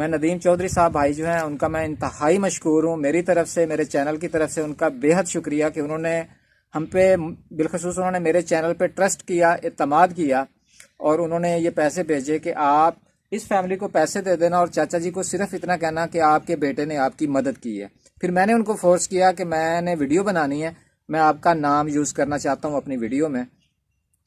मैं नदीम चौधरी साहब भाई जो हैं उनका मैं इंतहाई मशकूर हूँ। मेरी तरफ से, मेरे चैनल की तरफ से उनका बेहद शुक्रिया कि उन्होंने हम पे, बिलखसूस उन्होंने मेरे चैनल पे ट्रस्ट किया, एतमाद किया और उन्होंने ये पैसे भेजे कि आप इस फैमिली को पैसे दे देना और चाचा जी को सिर्फ इतना कहना कि आपके बेटे ने आपकी मदद की है। फिर मैंने उनको फोर्स किया कि मैंने वीडियो बनानी है, मैं आपका नाम यूज़ करना चाहता हूँ अपनी वीडियो में,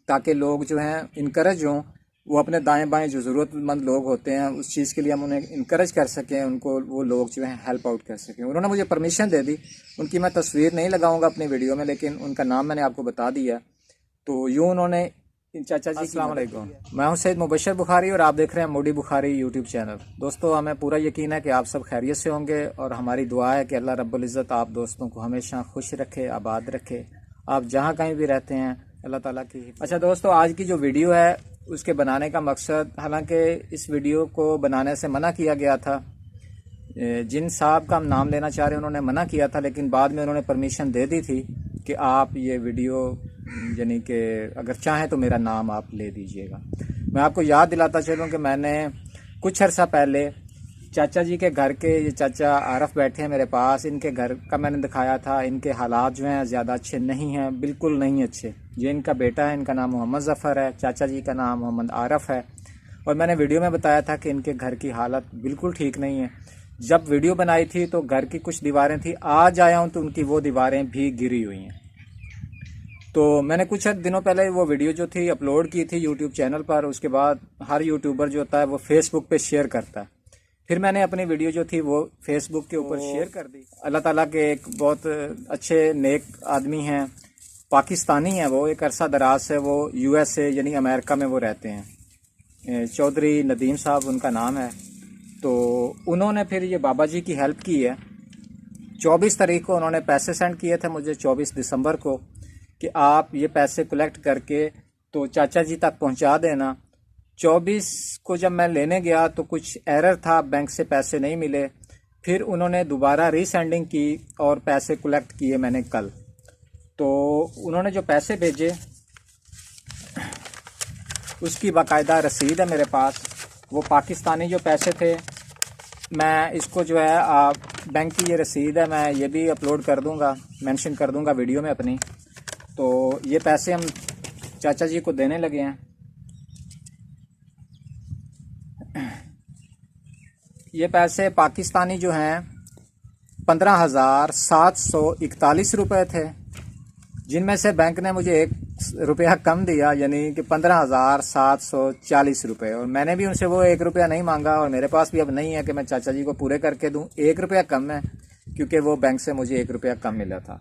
ताकि लोग जो हैं इनकरेज हों, वो अपने दाएं बाएं जो ज़रूरतमंद लोग होते हैं उस चीज़ के लिए हम उन्हें इनकरेज कर सकें, उनको वो लोग जो हैं हेल्प आउट कर सकें। उन्होंने मुझे परमिशन दे दी। उनकी मैं तस्वीर नहीं लगाऊंगा अपनी वीडियो में, लेकिन उनका नाम मैंने आपको बता दिया। तो यूँ उन्होंने चाचा जी, अस्सलाम वालेकुम, मैं हूं सैयद मुबशर बुखारी और आप देख रहे हैं मोडी बुखारी यूट्यूब चैनल। दोस्तों, हमें पूरा यकीन है कि आप सब खैरियत से होंगे और हमारी दुआ है कि अल्लाह रब्बुल इज़्ज़त आप दोस्तों को हमेशा खुश रखे, आबाद रखे। आप जहां कहीं भी रहते हैं अल्लाह ताला की। अच्छा दोस्तों, आज की जो वीडियो है उसके बनाने का मकसद, हालांकि इस वीडियो को बनाने से मना किया गया था, जिन साहब का हम नाम लेना चाह रहे हैं उन्होंने मना किया था, लेकिन बाद में उन्होंने परमिशन दे दी थी कि आप ये वीडियो, यानी कि अगर चाहें तो मेरा नाम आप ले दीजिएगा। मैं आपको याद दिलाता चलूँ कि मैंने कुछ अर्सा पहले चाचा जी के घर के, ये चाचा आरफ बैठे हैं मेरे पास, इनके घर का मैंने दिखाया था। इनके हालात जो हैं ज़्यादा अच्छे नहीं हैं, बिल्कुल नहीं अच्छे। ये इनका बेटा है, इनका नाम मोहम्मद ज़फ़र है, चाचा जी का नाम मोहम्मद आरफ है। और मैंने वीडियो में बताया था कि इनके घर की हालत बिल्कुल ठीक नहीं है। जब वीडियो बनाई थी तो घर की कुछ दीवारें थी, आज आया हूँ तो उनकी वो दीवारें भी गिरी हुई हैं। तो मैंने कुछ दिनों पहले वो वीडियो जो थी अपलोड की थी यूट्यूब चैनल पर। उसके बाद हर यूट्यूबर जो होता है वो फेसबुक पे शेयर करता है। फिर मैंने अपनी वीडियो जो थी वो फेसबुक के ऊपर शेयर कर दी। अल्लाह ताला के एक बहुत अच्छे नेक आदमी हैं, पाकिस्तानी हैं वो, एक अरसा दराज से वो USA यानी अमेरिका में वो रहते हैं। चौधरी नदीम साहब उनका नाम है। तो उन्होंने फिर ये बाबा जी की हेल्प की है। 24 तारीख को उन्होंने पैसे सेंड किए थे मुझे, 24 दिसंबर को, कि आप ये पैसे कलेक्ट करके तो चाचा जी तक पहुंचा देना। 24 को जब मैं लेने गया तो कुछ एरर था, बैंक से पैसे नहीं मिले। फिर उन्होंने दोबारा रीसेंडिंग की और पैसे कलेक्ट किए मैंने कल। तो उन्होंने जो पैसे भेजे उसकी बाकायदा रसीद है मेरे पास। वो पाकिस्तानी जो पैसे थे, मैं इसको जो है बैंक की ये रसीद है, मैं ये भी अपलोड कर दूंगा, मेंशन कर दूंगा वीडियो में अपनी। तो ये पैसे हम चाचा जी को देने लगे हैं। ये पैसे पाकिस्तानी जो हैं 15,741 रुपये थे, जिनमें से बैंक ने मुझे 1 रुपया कम दिया, यानी कि 15,740 रुपये। और मैंने भी उनसे वो 1 रुपया नहीं मांगा और मेरे पास भी अब नहीं है कि मैं चाचा जी को पूरे करके दूं। 1 रुपया कम है क्योंकि वो बैंक से मुझे 1 रुपया कम मिला था।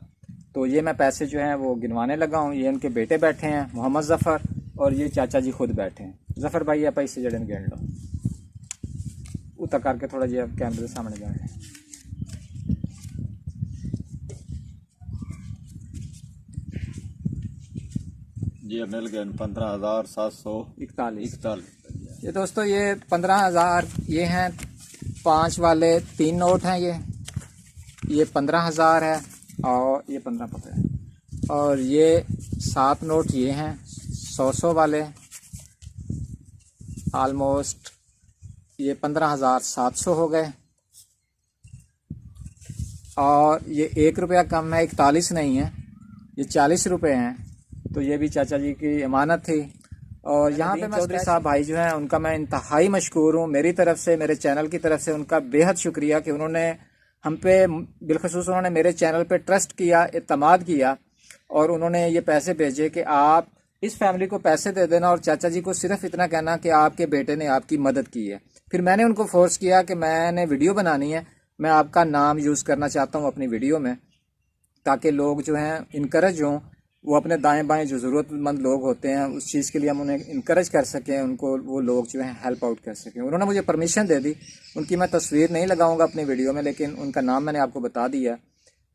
तो ये मैं पैसे जो हैं वो गिनवाने लगा हूँ। ये इनके बेटे बैठे हैं मोहम्मद ज़फ़र, और ये चाचा जी खुद बैठे हैं। ज़फ़र भाई आप इससे जड़न गिन लो, उतर करके थोड़ा जी कैमरे के सामने जाए। जी मिल गए 15,741। ये दोस्तों ये 15,000 ये हैं, 5 वाले 3 नोट हैं। ये 15,000 है और ये 15 पकड़े, और ये 7 नोट ये हैं 100 वाले, आलमोस्ट ये 15,700 हो गए। और ये 1 रुपया कम है, 41 नहीं है, ये 40 रुपये हैं। तो ये भी चाचा जी की अमानत थी। और यहाँ पे चौधरी साहब भाई जो हैं उनका मैं इंतहाई मशकूर हूँ। मेरी तरफ से, मेरे चैनल की तरफ से उनका बेहद शुक्रिया कि उन्होंने हम पे, बिलखसूस उन्होंने मेरे चैनल पे ट्रस्ट किया, एतमाद किया और उन्होंने ये पैसे भेजे कि आप इस फैमिली को पैसे दे देना और चाचा जी को सिर्फ इतना कहना कि आपके बेटे ने आपकी मदद की है। फिर मैंने उनको फोर्स किया कि मैंने वीडियो बनानी है, मैं आपका नाम यूज़ करना चाहता हूँ अपनी वीडियो में, ताकि लोग जो हैं इनकरेज हों, वो अपने दाएं बाएं जो ज़रूरतमंद लोग होते हैं उस चीज़ के लिए हम उन्हें इनकरेज कर सकें, उनको वो लोग जो हैं हेल्प आउट कर सकें। उन्होंने मुझे परमिशन दे दी। उनकी मैं तस्वीर नहीं लगाऊंगा अपनी वीडियो में, लेकिन उनका नाम मैंने आपको बता दिया।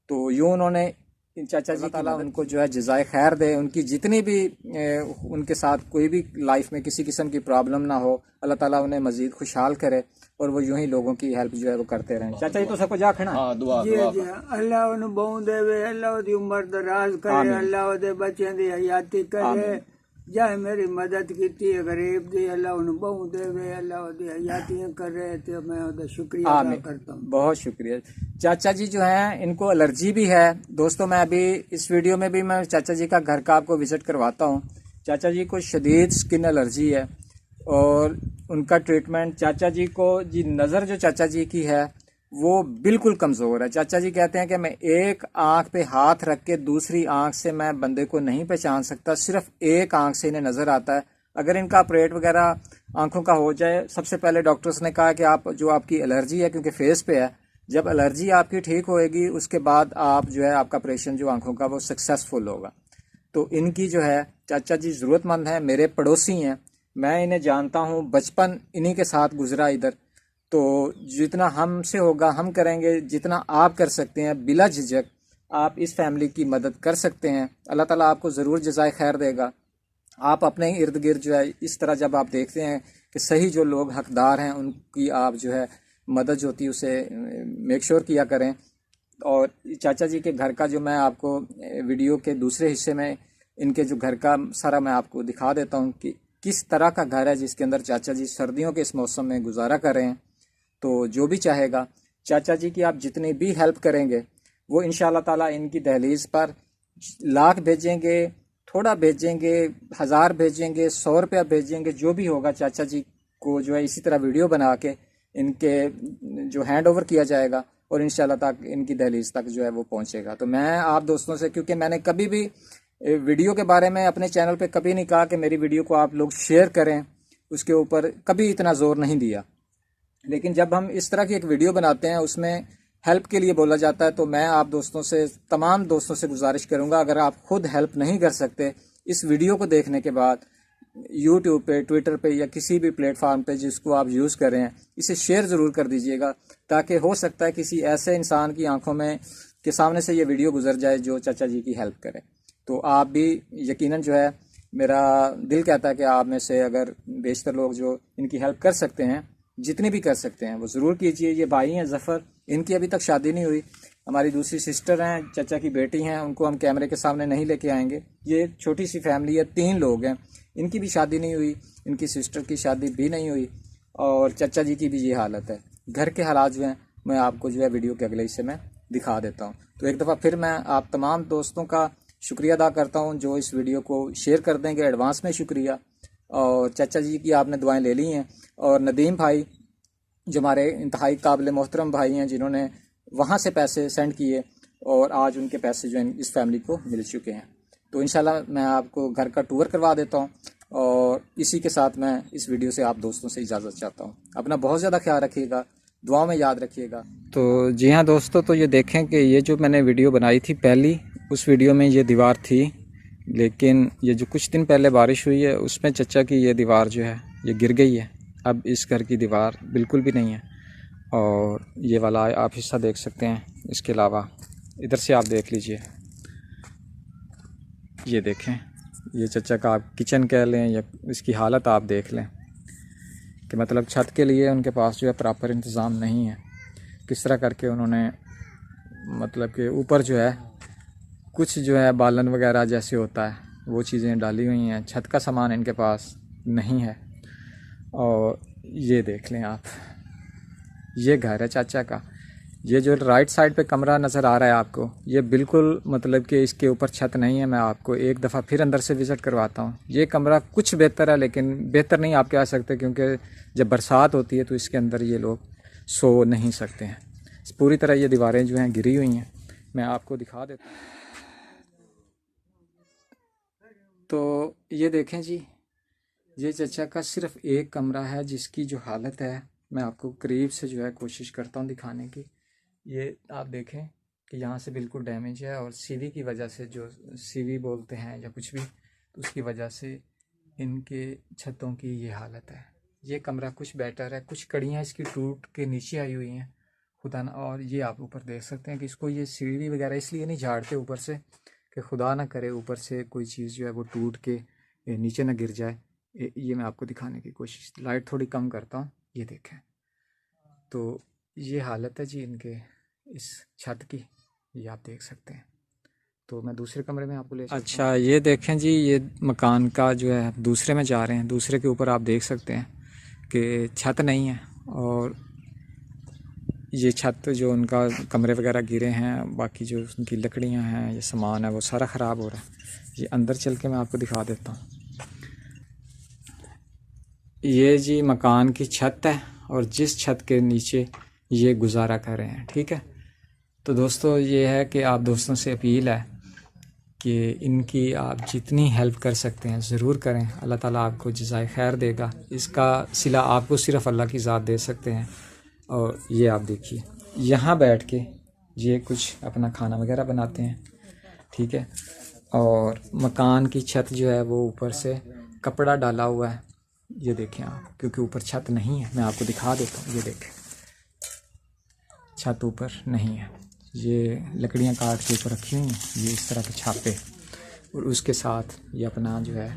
तो यूँ उन्होंने, इन चाचा जी ताला उनको जो है जज़ाए खैर दे, उनकी जितनी भी उनके साथ कोई भी लाइफ में किसी किस्म की प्रॉब्लम ना हो, अल्लाह ताला उन्हें मज़ीद खुशहाल करे और वो यूं ही लोगों की हेल्प जो है वो करते रहें। चाचा जी तो सबको जा खड़ा। हाँ, दुआ जी जी, अल्लाह उन्हें बहु देवे, अल्लाह दी उम्र दराज करे, अल्लाह दे बच्चों दी हयाती करे, जाए मेरी मदद की है गरीब दी अल्लाह उन्हें बहु देवे अल्लाह दी हयातियां कर रहे थे मैं उनका शुक्रिया अदा आमीन। करता हूँ। बहुत शुक्रिया। चाचा जी जो हैं इनको एलर्जी भी है दोस्तों। मैं अभी इस वीडियो में भी मैं चाचा जी का घर का आपको विजिट करवाता हूँ। चाचा जी को शदीद स्किन एलर्जी है और उनका ट्रीटमेंट, चाचा जी को जी नज़र जो चाचा जी की है वो बिल्कुल कमज़ोर है। चाचा जी कहते हैं कि मैं एक आंख पे हाथ रख के दूसरी आंख से मैं बंदे को नहीं पहचान सकता, सिर्फ एक आंख से इन्हें नज़र आता है। अगर इनका ऑपरेट वगैरह आंखों का हो जाए, सबसे पहले डॉक्टर्स ने कहा कि आप जो आपकी एलर्जी है, क्योंकि फेस पे है, जब एलर्जी आपकी ठीक होएगी उसके बाद आप जो है आपका ऑपरेशन जो आंखों का वो सक्सेसफुल होगा। तो इनकी जो है चाचा जी ज़रूरतमंद है, मेरे पड़ोसी हैं, मैं इन्हें जानता हूँ, बचपन इन्हीं के साथ गुजरा इधर। तो जितना हमसे होगा हम करेंगे, जितना आप कर सकते हैं बिला झिझक आप इस फैमिली की मदद कर सकते हैं। अल्लाह ताला आपको ज़रूर जज़ाए खैर देगा। आप अपने इर्द गिर्द जो है इस तरह जब आप देखते हैं कि सही जो लोग हकदार हैं उनकी आप जो है मदद जो होती है उसे मेक श्योर किया करें। और चाचा जी के घर का जो मैं आपको वीडियो के दूसरे हिस्से में इनके जो घर का सारा मैं आपको दिखा देता हूँ कि किस तरह का घर है जिसके अंदर चाचा जी सर्दियों के इस मौसम में गुजारा कर रहे हैं। तो जो भी चाहेगा चाचा जी की आप जितनी भी हेल्प करेंगे वो इंशाल्लाह ताला इनकी दहलीज पर लाख भेजेंगे, थोड़ा भेजेंगे, 1000 भेजेंगे, 100 रुपया भेजेंगे, जो भी होगा चाचा जी को जो है इसी तरह वीडियो बना के इनके जो हैंड ओवर किया जाएगा और इंशाल्लाह तक इनकी दहलीज तक जो है वो पहुंचेगा। तो मैं आप दोस्तों से, क्योंकि मैंने कभी भी वीडियो के बारे में अपने चैनल पे कभी नहीं कहा कि मेरी वीडियो को आप लोग शेयर करें, उसके ऊपर कभी इतना ज़ोर नहीं दिया। लेकिन जब हम इस तरह की एक वीडियो बनाते हैं उसमें हेल्प के लिए बोला जाता है, तो मैं आप दोस्तों से, तमाम दोस्तों से गुजारिश करूंगा, अगर आप खुद हेल्प नहीं कर सकते, इस वीडियो को देखने के बाद यूट्यूब पे, ट्विटर पे या किसी भी प्लेटफार्म पे जिसको आप यूज़ कर रहे हैं, इसे शेयर ज़रूर कर दीजिएगा, ताकि हो सकता है किसी ऐसे इंसान की आंखों में के सामने से ये वीडियो गुजर जाए जो चाचा जी की हेल्प करे। तो आप भी यकीनन जो है, मेरा दिल कहता है कि आप में से अगर बेशतर लोग जो इनकी हेल्प कर सकते हैं, जितनी भी कर सकते हैं, वो ज़रूर कीजिए। ये भाई हैं ज़फ़र, इनकी अभी तक शादी नहीं हुई। हमारी दूसरी सिस्टर हैं, चाचा की बेटी हैं, उनको हम कैमरे के सामने नहीं लेके आएंगे। ये छोटी सी फैमिली है, 3 लोग हैं, इनकी भी शादी नहीं हुई, इनकी सिस्टर की शादी भी नहीं हुई और चाचा जी की भी ये हालत है। घर के हालात जो हैं मैं आपको जो है वीडियो के अगले हिस्से में दिखा देता हूँ। तो एक दफ़ा फिर मैं आप तमाम दोस्तों का शुक्रिया अदा करता हूँ जो इस वीडियो को शेयर कर देंगे, एडवांस में शुक्रिया। और चाचा जी की आपने दुआएं ले ली हैं। और नदीम भाई जो हमारे इंतहाई काबिल मोहतरम भाई हैं, जिन्होंने वहाँ से पैसे सेंड किए और आज उनके पैसे जो हैं इस फैमिली को मिल चुके हैं। तो इंशाल्लाह मैं आपको घर का टूर करवा देता हूँ और इसी के साथ मैं इस वीडियो से आप दोस्तों से इजाज़त चाहता हूँ। अपना बहुत ज़्यादा ख्याल रखिएगा, दुआ में याद रखिएगा। तो जी हाँ दोस्तों, तो ये देखें कि ये जो मैंने वीडियो बनाई थी पहली, उस वीडियो में ये दीवार थी, लेकिन ये जो कुछ दिन पहले बारिश हुई है उसमें चचा की ये दीवार जो है ये गिर गई है। अब इस घर की दीवार बिल्कुल भी नहीं है। और ये वाला आप हिस्सा देख सकते हैं। इसके अलावा इधर से आप देख लीजिए, ये देखें, ये चचा का आप किचन कह लें या इसकी हालत आप देख लें कि मतलब छत के लिए उनके पास जो है प्रॉपर इंतज़ाम नहीं है। किस तरह करके उन्होंने मतलब कि ऊपर जो है कुछ जो है बालन वगैरह जैसे होता है वो चीज़ें डाली हुई हैं, छत का सामान इनके पास नहीं है। और ये देख लें आप, ये घर है चाचा का। ये जो राइट साइड पे कमरा नज़र आ रहा है आपको, ये बिल्कुल मतलब कि इसके ऊपर छत नहीं है। मैं आपको एक दफ़ा फिर अंदर से विज़िट करवाता हूँ। ये कमरा कुछ बेहतर है, लेकिन बेहतर नहीं आप कह सकते, क्योंकि जब बरसात होती है तो इसके अंदर ये लोग सो नहीं सकते हैं। पूरी तरह ये दीवारें जो हैं गिरी हुई हैं, मैं आपको दिखा देता हूँ। तो ये देखें जी, ये चचा का सिर्फ एक कमरा है जिसकी जो हालत है मैं आपको करीब से जो है कोशिश करता हूँ दिखाने की। ये आप देखें कि यहाँ से बिल्कुल डैमेज है और सीवी की वजह से, जो सीवी बोलते हैं या कुछ भी, तो उसकी वजह से इनके छतों की ये हालत है। ये कमरा कुछ बेटर है, कुछ कड़ियाँ इसकी टूट के नीचे आई हुई हैं खुदा ना। और ये आप ऊपर देख सकते हैं कि इसको ये सीढ़ी वगैरह इसलिए नहीं झाड़ते ऊपर से कि खुदा ना करे ऊपर से कोई चीज़ जो है वो टूट के नीचे ना गिर जाए। ये मैं आपको दिखाने की कोशिश, लाइट थोड़ी कम करता हूँ, ये देखें। तो ये हालत है जी इनके इस छत की, ये आप देख सकते हैं। तो मैं दूसरे कमरे में आपको ले चलता हूँ। अच्छा, ये देखें जी, ये मकान का जो है दूसरे में जा रहे हैं। दूसरे के ऊपर आप देख सकते हैं कि छत नहीं है, और ये छत जो उनका कमरे वगैरह गिरे हैं, बाकी जो उनकी लकड़ियां हैं, ये सामान है, वो सारा ख़राब हो रहा है। ये अंदर चल के मैं आपको दिखा देता हूँ। ये जी मकान की छत है, और जिस छत के नीचे ये गुजारा कर रहे हैं, ठीक है। तो दोस्तों ये है कि आप दोस्तों से अपील है कि इनकी आप जितनी हेल्प कर सकते हैं ज़रूर करें। अल्लाह ताला आपको जज़ाए खैर देगा। इसका सिला आपको सिर्फ़ अल्लाह की ज़ात दे सकते हैं। और ये आप देखिए, यहाँ बैठ के ये कुछ अपना खाना वगैरह बनाते हैं, ठीक है। और मकान की छत जो है वो ऊपर से कपड़ा डाला हुआ है, ये देखें आप, क्योंकि ऊपर छत नहीं है। मैं आपको दिखा देता हूँ, ये देखें, छत ऊपर नहीं है। ये लकड़ियाँ काट के ऊपर रखी हुई हैं, ये इस तरह के छापे, और उसके साथ ये अपना जो है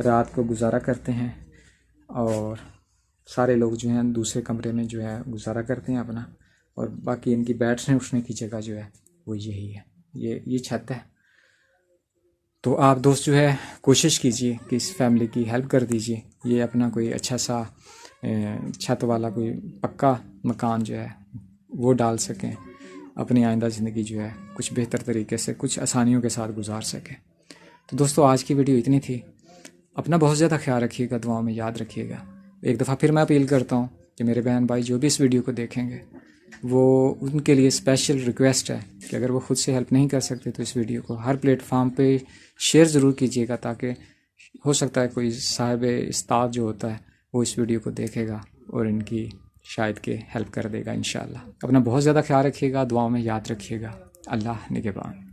रात को गुजारा करते हैं। और सारे लोग जो हैं दूसरे कमरे में जो है गुजारा करते हैं अपना, और बाकी इनकी बैठने उठने की जगह जो है वो यही है, ये छत है। तो आप दोस्त जो है कोशिश कीजिए कि इस फैमिली की हेल्प कर दीजिए। ये अपना कोई अच्छा सा छत वाला कोई पक्का मकान जो है वो डाल सकें, अपनी आइंदा ज़िंदगी जो है कुछ बेहतर तरीके से, कुछ आसानियों के साथ गुजार सकें। तो दोस्तों आज की वीडियो इतनी थी। अपना बहुत ज़्यादा ख्याल रखिएगा, दुआओं में याद रखिएगा। एक दफ़ा फिर मैं अपील करता हूँ कि मेरे बहन भाई जो भी इस वीडियो को देखेंगे, वो उनके लिए स्पेशल रिक्वेस्ट है कि अगर वो ख़ुद से हेल्प नहीं कर सकते तो इस वीडियो को हर प्लेटफार्म पे शेयर ज़रूर कीजिएगा, ताकि हो सकता है कोई साहिब इस्ताद जो होता है वो इस वीडियो को देखेगा और इनकी शायद के हेल्प कर देगा इंशाअल्लाह। अपना बहुत ज़्यादा ख्याल रखिएगा, दुआओं में याद रखिएगा। अल्लाह निगहबान।